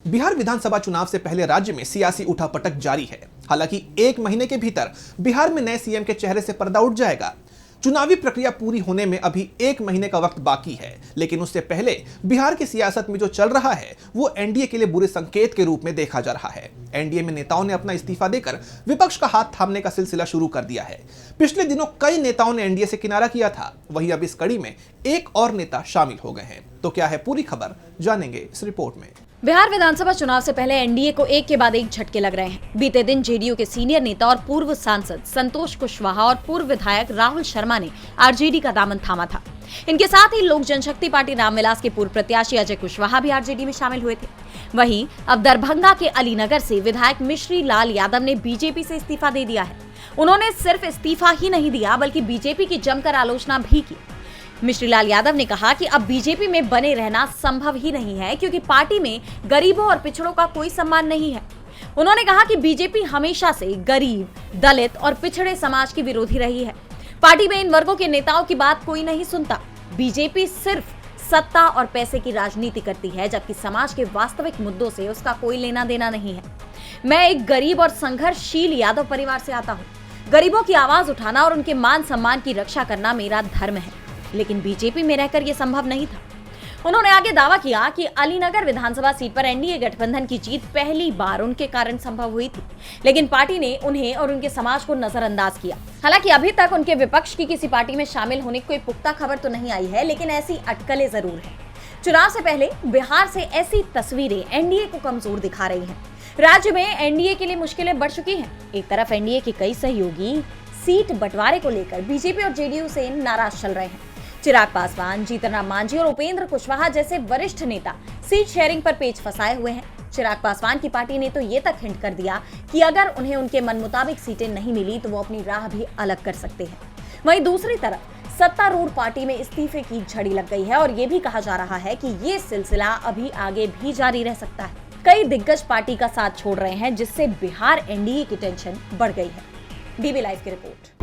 बिहार विधानसभा चुनाव से पहले राज्य में सियासी उठापटक जारी है। हालांकि 1 महीने के भीतर बिहार में नए सीएम के चेहरे से पर्दा उठ जाएगा। चुनावी प्रक्रिया पूरी होने में अभी 1 महीने का वक्त बाकी है, लेकिन उससे पहले बिहार की सियासत में जो चल रहा है वो एनडीए के लिए बुरे संकेत के रूप में देखा जा रहा है। एनडीए में नेताओं ने अपना इस्तीफा देकर विपक्ष का हाथ थामने का सिलसिला शुरू कर दिया है। पिछले दिनों कई नेताओं ने एनडीए से किनारा किया था, वहीं अब इस कड़ी में एक और नेता शामिल हो गए हैं। तो क्या है पूरी खबर, जानेंगे इस रिपोर्ट में। बिहार विधानसभा चुनाव से पहले एनडीए को एक के बाद एक झटके लग रहे हैं। बीते दिन जेडीयू के सीनियर नेता और पूर्व सांसद संतोष कुशवाहा और पूर्व विधायक राहुल शर्मा ने आरजेडी का दामन थामा था। इनके साथ ही लोक जनशक्ति पार्टी रामविलास के पूर्व प्रत्याशी अजय कुशवाहा भी आरजेडी में शामिल हुए थे। वहीं अब दरभंगा के अलीनगर से विधायक मिश्री लाल यादव ने बीजेपी से इस्तीफा दे दिया है। उन्होंने सिर्फ इस्तीफा ही नहीं दिया बल्कि बीजेपी की जमकर आलोचना भी की। मिश्रीलाल यादव ने कहा कि अब बीजेपी में बने रहना संभव ही नहीं है, क्योंकि पार्टी में गरीबों और पिछड़ों का कोई सम्मान नहीं है। उन्होंने कहा कि बीजेपी हमेशा से गरीब, दलित और पिछड़े समाज की विरोधी रही है। पार्टी में इन वर्गों के नेताओं की बात कोई नहीं सुनता। बीजेपी सिर्फ सत्ता और पैसे की राजनीति करती है, जबकि समाज के वास्तविक मुद्दों से उसका कोई लेना देना नहीं है। मैं एक गरीब और संघर्षशील यादव परिवार से आता हूँ। गरीबों की आवाज उठाना और उनके मान सम्मान की रक्षा करना मेरा धर्म है, लेकिन बीजेपी में रहकर यह संभव नहीं था। उन्होंने आगे दावा किया कि अलीनगर विधानसभा सीट पर एनडीए गठबंधन की जीत पहली बार उनके कारण संभव हुई थी, लेकिन पार्टी ने उन्हें और उनके समाज को नजरअंदाज किया। हालांकि अभी तक उनके विपक्ष की किसी पार्टी में शामिल होने की कोई पुख्ता खबर तो नहीं आई है, लेकिन ऐसी अटकलें जरूर हैं। चुनाव से पहले बिहार से ऐसी तस्वीरें एनडीए को कमजोर दिखा रही हैं। राज्य में एनडीए के लिए मुश्किलें बढ़ चुकी हैं। एक तरफ एनडीए के कई सहयोगी सीट बंटवारे को लेकर बीजेपी और जेडीयू से नाराज चल रहे हैं। चिराग पासवान, जीतन राम मांझी और उपेंद्र कुशवाहा जैसे वरिष्ठ नेता सीट शेयरिंग पर पेच फंसाए हुए हैं। चिराग पासवान की पार्टी ने तो ये तक हिंट कर दिया कि अगर उन्हें उनके मन मुताबिक सीटें नहीं मिली तो वो अपनी राह भी अलग कर सकते हैं। वहीं दूसरी तरफ सत्तारूढ़ पार्टी में इस्तीफे की झड़ी लग गई है और ये भी कहा जा रहा है कि ये सिलसिला अभी आगे भी जारी रह सकता है। कई दिग्गज पार्टी का साथ छोड़ रहे हैं, जिससे बिहार एनडीए की टेंशन बढ़ गई है। डीबी लाइव की रिपोर्ट।